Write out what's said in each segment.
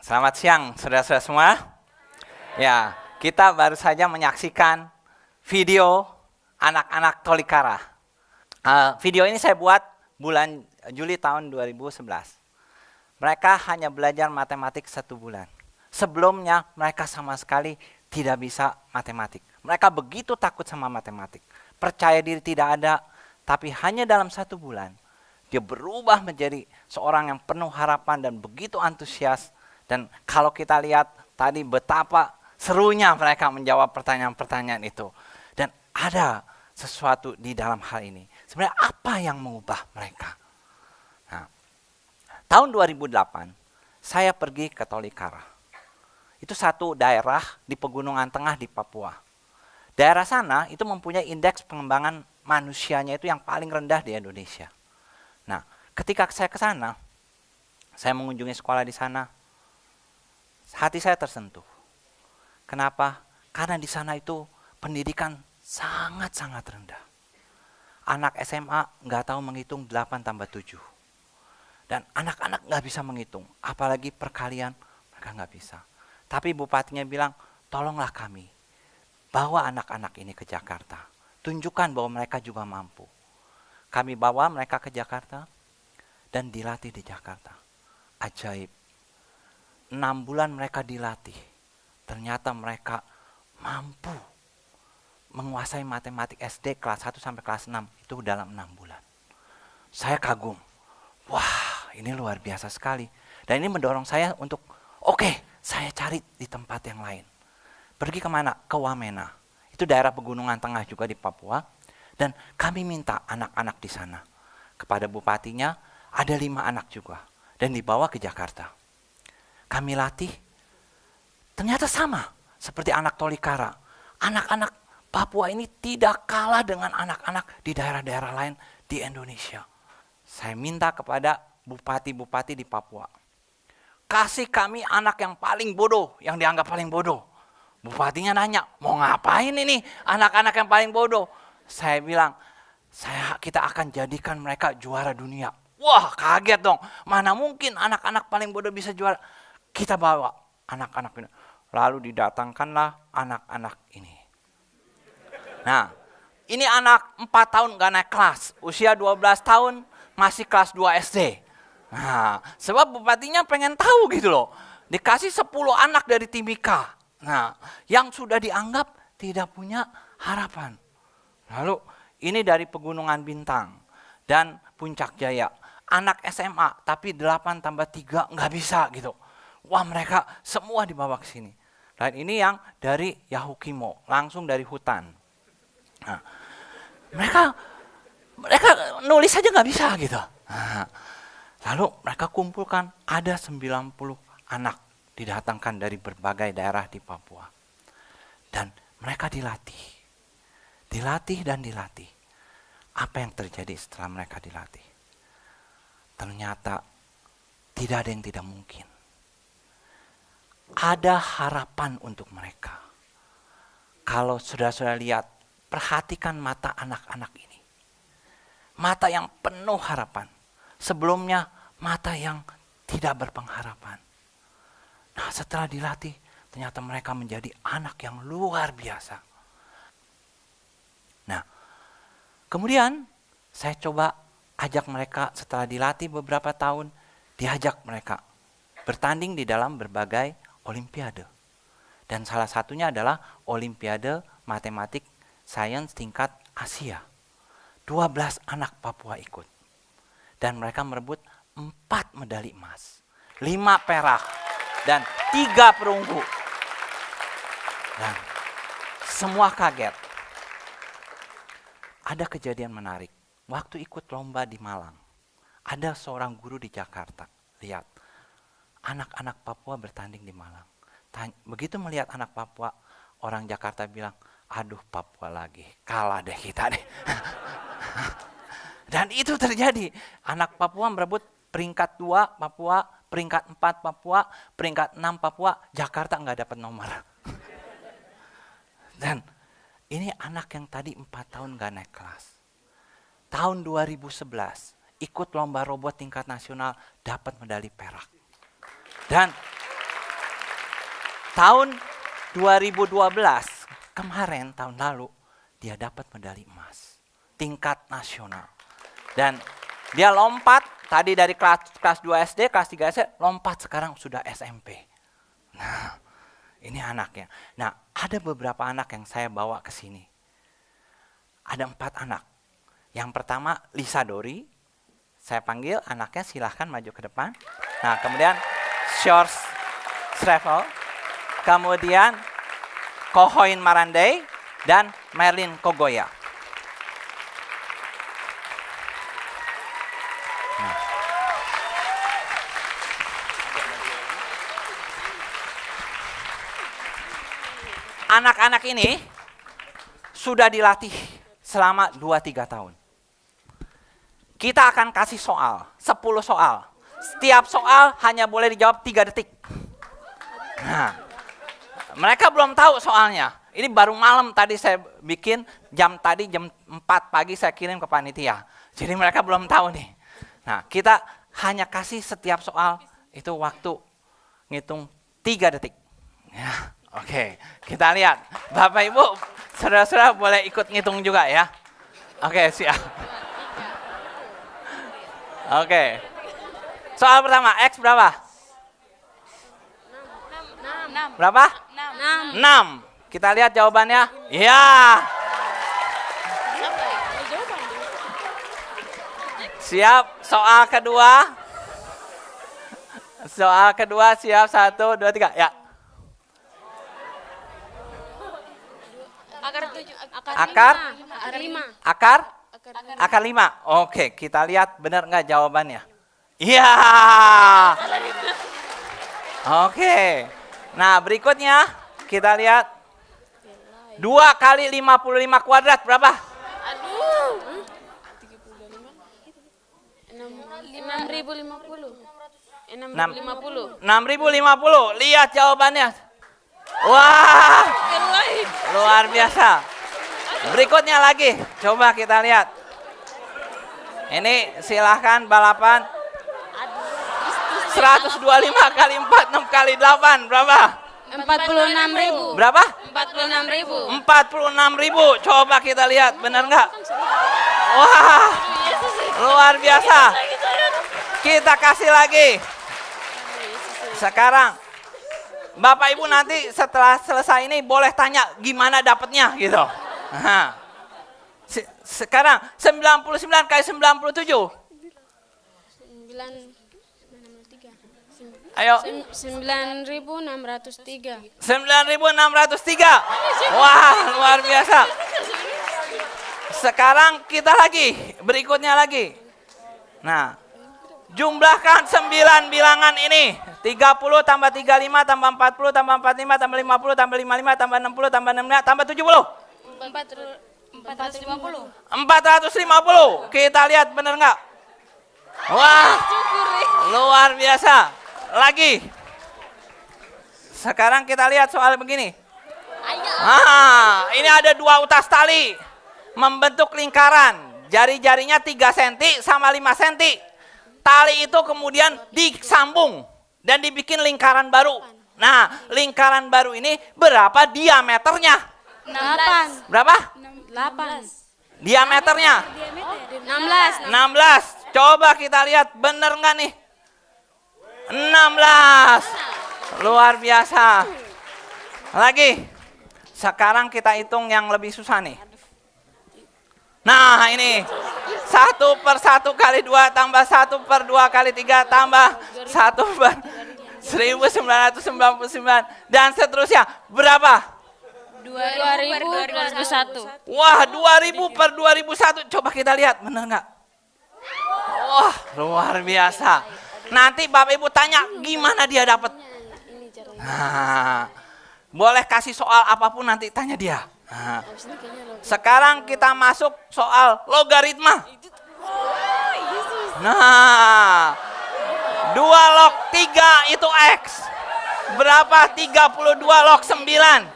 Selamat siang saudara-saudara semua. Ya, kita baru saja menyaksikan video anak-anak Tolikara. Video ini saya buat bulan Juli tahun 2011. Mereka hanya belajar matematik 1 bulan. Sebelumnya mereka sama sekali tidak bisa matematik. Mereka begitu takut sama matematik. Percaya diri tidak ada, tapi hanya dalam 1 bulan dia berubah menjadi seorang yang penuh harapan dan begitu antusias. Dan kalau kita lihat tadi betapa serunya mereka menjawab pertanyaan-pertanyaan itu. Dan ada sesuatu di dalam hal ini. Sebenarnya apa yang mengubah mereka? Nah, tahun 2008 saya pergi ke Tolikara. Itu satu daerah di pegunungan tengah di Papua. Daerah sana itu mempunyai indeks pengembangan manusianya itu yang paling rendah di Indonesia. Nah, ketika saya ke sana, saya mengunjungi sekolah di sana. Hati saya tersentuh. Kenapa? Karena di sana itu pendidikan sangat-sangat rendah. Anak SMA nggak tahu menghitung 8 tambah 7. Dan anak-anak nggak bisa menghitung. Apalagi perkalian, mereka nggak bisa. Tapi bupatinya bilang, tolonglah kami. Bawa anak-anak ini ke Jakarta. Tunjukkan bahwa mereka juga mampu. Kami bawa mereka ke Jakarta dan dilatih di Jakarta. Ajaib. 6 bulan mereka dilatih, ternyata mereka mampu menguasai matematik SD kelas 1 sampai kelas 6 itu dalam 6 bulan. Saya kagum, wah ini luar biasa sekali. Dan ini mendorong saya untuk, oke, saya cari di tempat yang lain. Pergi kemana? Ke Wamena, itu daerah pegunungan tengah juga di Papua. Dan kami minta anak-anak di sana. Kepada bupatinya, ada 5 anak juga. Dan dibawa ke Jakarta. Kami latih, ternyata sama seperti anak Tolikara. Anak-anak Papua ini tidak kalah dengan anak-anak di daerah-daerah lain di Indonesia. Saya minta kepada bupati-bupati di Papua, kasih kami anak yang paling bodoh, yang dianggap paling bodoh. Bupatinya nanya, mau ngapain ini anak-anak yang paling bodoh? Saya bilang, kita akan jadikan mereka juara dunia. Wah, kaget dong. Mana mungkin anak-anak paling bodoh bisa juara? Kita bawa anak-anak ini. Lalu didatangkanlah anak-anak ini. Nah, ini anak 4 tahun gak naik kelas. Usia 12 tahun masih kelas 2 SD. Nah, sebab bupatinya pengen tahu gitu loh. Dikasih 10 anak dari Timika. Nah, yang sudah dianggap tidak punya harapan. Lalu ini dari Pegunungan Bintang dan Puncak Jaya. Anak SMA tapi 8 tambah 3 nggak bisa gitu. Wah, mereka semua dibawa ke sini. Dan ini yang dari Yahukimo, langsung dari hutan. Nah, mereka nulis saja nggak bisa gitu. Nah, lalu mereka kumpulkan ada 90 anak didatangkan dari berbagai daerah di Papua. Dan mereka dilatih. Dilatih dan dilatih. Apa yang terjadi setelah mereka dilatih? Ternyata tidak ada yang tidak mungkin. Ada harapan untuk mereka. Kalau saudara-saudara lihat, perhatikan mata anak-anak ini. Mata yang penuh harapan. Sebelumnya mata yang tidak berpengharapan. Nah, setelah dilatih, ternyata mereka menjadi anak yang luar biasa. Nah, kemudian saya coba ajak mereka setelah dilatih beberapa tahun, diajak mereka bertanding di dalam berbagai olimpiade. Dan salah satunya adalah Olimpiade Matematik Sains tingkat Asia. 12 anak Papua ikut. Dan mereka merebut 4 medali emas, 5 perak, dan 3 perunggu. Dan semua kaget. Ada kejadian menarik. Waktu ikut lomba di Malang, ada seorang guru di Jakarta. Lihat, anak-anak Papua bertanding di Malang. Begitu melihat anak Papua, orang Jakarta bilang, aduh Papua lagi, kalah deh kita deh. Dan itu terjadi. Anak Papua merebut peringkat 2 Papua, peringkat 4 Papua, peringkat 6 Papua, Jakarta nggak dapat nomor. Dan ini anak yang tadi 4 tahun nggak naik kelas. Tahun 2011, ikut lomba robot tingkat nasional, dapat medali perak. Dan tahun 2012, kemarin tahun lalu, dia dapat medali emas. Tingkat nasional. Dan dia lompat, tadi dari kelas 2 SD, kelas 3 SD, lompat sekarang sudah SMP. Nah, ini anaknya. Nah, ada beberapa anak yang saya bawa ke sini. Ada 4 anak. Yang pertama, Lisa Dori. Saya panggil anaknya, silahkan maju ke depan. Nah, kemudian Shores Travel. Kemudian Kohoin Marandai dan Merlin Kogoya. Nah. Anak-anak ini sudah dilatih selama 2-3 tahun. Kita akan kasih soal, 10 soal. Setiap soal hanya boleh dijawab 3 detik. Nah, mereka belum tahu soalnya. Ini baru malam tadi saya bikin, jam 4 pagi saya kirim ke panitia. Jadi mereka belum tahu nih. Nah, kita hanya kasih setiap soal itu waktu ngitung 3 detik. Ya, oke, kita lihat. Bapak Ibu, saudara-saudara boleh ikut ngitung juga ya. Oke, siap. Oke. Soal pertama, X berapa? 6. Berapa? 6. Kita lihat jawabannya. Iya. Siap. Soal kedua. Soal kedua siap. 1, 2, 3. Ya. Akar? Akar 5. Oke, kita lihat benar nggak jawabannya. Iya. Oke. Nah, berikutnya kita lihat 2 kali 55 kuadrat berapa? Aduh. 6.050. 6.050. Lihat jawabannya. Wah. Luar biasa. Berikutnya lagi. Coba kita lihat. Ini silahkan balapan. 125 kali 4, 6 kali 8 berapa? 46.000. Berapa? 46.000. 46.000. Coba kita lihat, benar nggak? Wah, luar biasa. Kita kasih lagi. Sekarang, Bapak Ibu nanti setelah selesai ini boleh tanya gimana dapatnya gitu. Nah, sekarang 99 kali 97. 9.603. Ayo. 9.603. 9.603. Wah, luar biasa. Sekarang kita lagi, berikutnya lagi. Nah, jumlahkan 9 bilangan ini. 30 tambah 35 tambah 40 tambah 45 tambah 50 tambah 55 tambah 60 tambah 65 tambah 70. 450. 450. Kita lihat benar nggak? Wah, luar biasa. Lagi. Sekarang kita lihat soal begini. Ini ada 2 utas tali membentuk lingkaran. Jari-jarinya 3 cm sama 5 cm. Tali itu kemudian disambung dan dibikin lingkaran baru. Nah, lingkaran baru ini berapa diameternya? 8. Berapa? 8. Diameternya? 16. 16. Coba kita lihat benar nggak nih? 16. Luar biasa. Lagi. Sekarang kita hitung yang lebih susah nih. Nah ini. 1/1 kali 2 tambah 1/2 kali 3 tambah 1/1999 dan seterusnya. Berapa? 2000/2001. Wah, 2000/2001. Coba kita lihat, benar nggak? Wah, luar biasa. Nanti Bapak Ibu tanya, gimana dia dapat? Nah, boleh kasih soal apapun nanti tanya dia. Nah, sekarang kita masuk soal logaritma. Nah, 2 log 3 itu X. Berapa 32 log 9?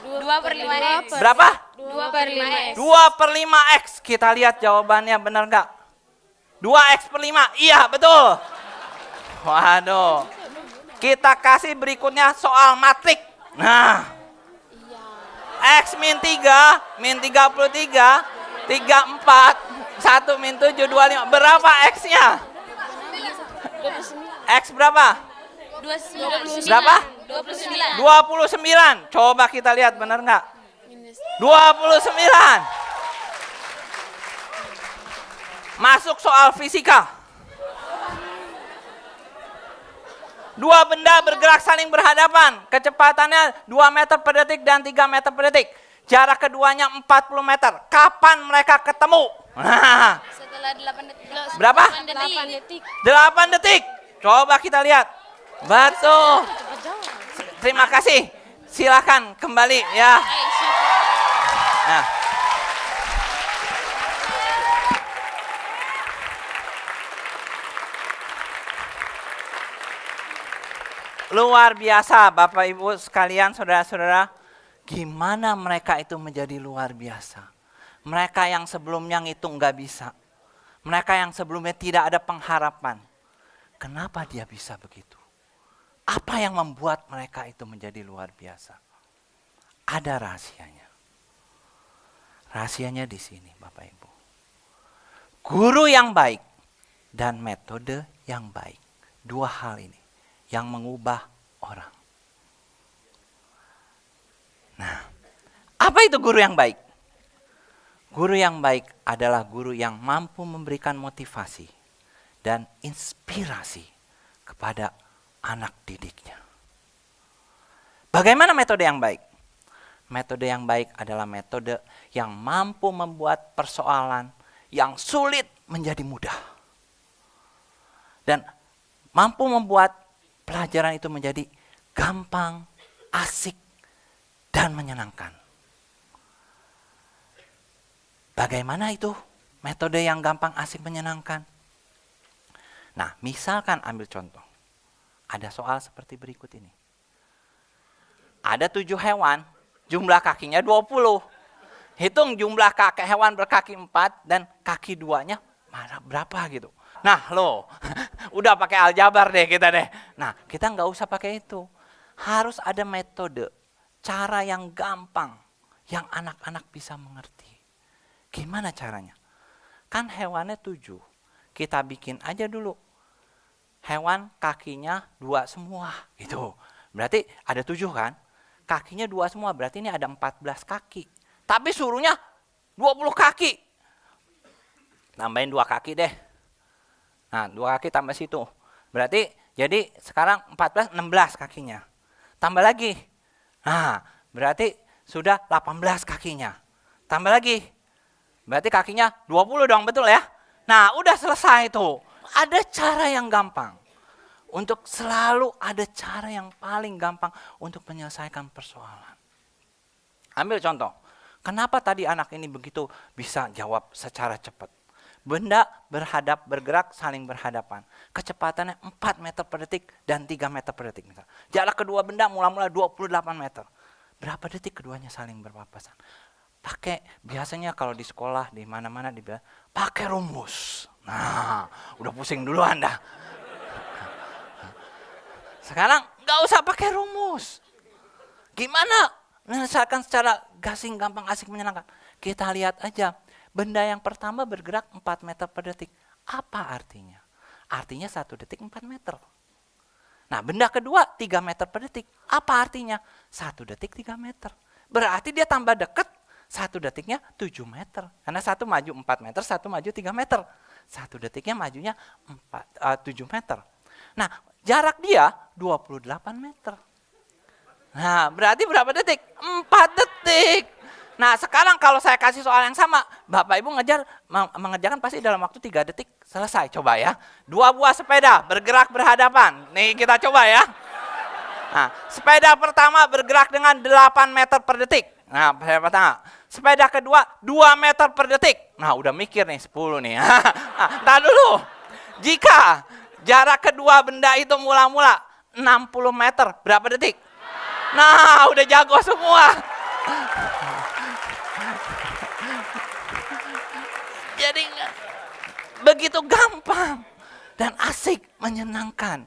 2/5X. Berapa? 2/5X. 2/5X. Kita lihat jawabannya benar nggak? 2X/5. Iya, betul. Waduh. Kita kasih berikutnya soal matrik. Nah. X min 3, min 33, 34, 1 min 7, 25. Berapa X-nya? X berapa? 29. Berapa? 29. 29. Coba kita lihat benar nggak? 29. Masuk soal fisika. 2 benda bergerak saling berhadapan. Kecepatannya 2 meter per detik dan 3 meter per detik. Jarak keduanya 40 meter. Kapan mereka ketemu? Nah, Setelah 8 detik. berapa? 8 detik. 8 detik. Coba kita lihat. Betul. Terima kasih. Silakan kembali ya. Nah. Luar biasa Bapak Ibu sekalian, saudara-saudara. Gimana mereka itu menjadi luar biasa. Mereka yang sebelumnya ngitung nggak bisa. Mereka yang sebelumnya tidak ada pengharapan. Kenapa dia bisa begitu? Apa yang membuat mereka itu menjadi luar biasa? Ada rahasianya. Rahasianya di sini Bapak Ibu. Guru yang baik dan metode yang baik. 2 hal ini yang mengubah orang. Nah, apa itu guru yang baik? Guru yang baik adalah guru yang mampu memberikan motivasi dan inspirasi kepada anak didiknya. Bagaimana metode yang baik? Metode yang baik adalah metode yang mampu membuat persoalan yang sulit menjadi mudah. Dan mampu membuat pelajaran itu menjadi gampang, asik, dan menyenangkan. Bagaimana itu metode yang gampang, asik, menyenangkan? Nah, misalkan ambil contoh. Ada soal seperti berikut ini. Ada 7 hewan, jumlah kakinya 20. Hitung jumlah kaki hewan berkaki 4 dan kaki 2-nya berapa gitu. Nah loh, udah pakai aljabar deh kita deh. Nah kita nggak usah pakai itu. Harus ada metode, cara yang gampang, yang anak-anak bisa mengerti. Gimana caranya? Kan hewannya 7, kita bikin aja dulu. Hewan kakinya 2 semua gitu. Berarti ada 7 kan? Kakinya 2 semua, berarti ini ada 14 kaki. Tapi suruhnya 20 kaki. Nambahin 2 kaki deh. Nah 2 kaki tambah situ. Berarti jadi sekarang 14, 16 kakinya. Tambah lagi. Nah berarti sudah 18 kakinya. Tambah lagi. Berarti kakinya 20 dong, betul ya? Nah udah selesai tuh. Ada cara yang gampang. Untuk selalu ada cara yang paling gampang untuk menyelesaikan persoalan. Ambil contoh. Kenapa tadi anak ini begitu bisa jawab secara cepat? Benda bergerak saling berhadapan. Kecepatannya 4 meter per detik dan 3 meter per detik. Misalnya. Jarak kedua benda mula-mula 28 meter. Berapa detik keduanya saling berpapasan? Biasanya kalau di sekolah, di mana-mana dibilang, pakai rumus. Nah, udah pusing dulu Anda. Sekarang nggak usah pakai rumus. Gimana menyelesaikan secara gasing, gampang, asik, menyenangkan? Kita lihat aja. Benda yang pertama bergerak 4 meter per detik. Apa artinya? Artinya 1 detik 4 meter. Nah, benda kedua 3 meter per detik. Apa artinya? 1 detik 3 meter. Berarti dia tambah dekat, 1 detiknya 7 meter. Karena satu maju 4 meter, satu maju 3 meter. 1 detiknya majunya 7 meter. Nah, jarak dia 28 meter. Nah, berarti berapa detik? 4 detik. Nah, sekarang kalau saya kasih soal yang sama, Bapak Ibu mengerjakan pasti dalam waktu 3 detik selesai. Coba ya. 2 buah sepeda bergerak berhadapan. Nih kita coba ya. Nah, sepeda pertama bergerak dengan 8 meter per detik. Nah, sepeda pertama. Sepeda kedua 2 meter per detik. Nah, udah mikir nih 10 nih. Nah, dulu. Jika jarak kedua benda itu mula-mula 60 meter, berapa detik? Nah, udah jago semua. Jadi begitu gampang dan asik, menyenangkan.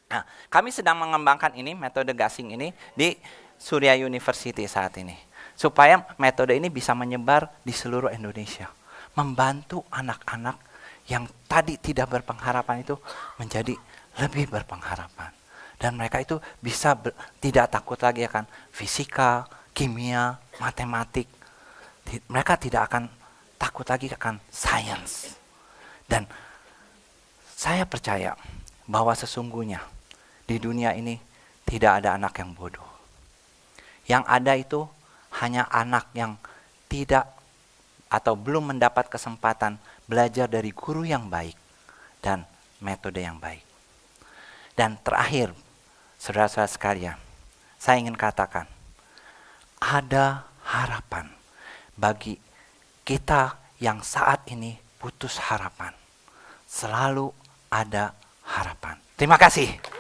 Nah, kami sedang mengembangkan ini, metode gasing ini di Surya University saat ini. Supaya metode ini bisa menyebar di seluruh Indonesia. Membantu anak-anak yang tadi tidak berpengharapan itu menjadi lebih berpengharapan. Dan mereka itu bisa tidak takut lagi akan fisika, kimia, matematik. Mereka tidak akan takut lagi akan sains. Dan saya percaya bahwa sesungguhnya di dunia ini tidak ada anak yang bodoh. Yang ada itu hanya anak yang tidak atau belum mendapat kesempatan belajar dari guru yang baik dan metode yang baik. Dan terakhir, saudara-saudara sekalian, saya ingin katakan, ada harapan bagi kita yang saat ini putus harapan. Selalu ada harapan. Terima kasih.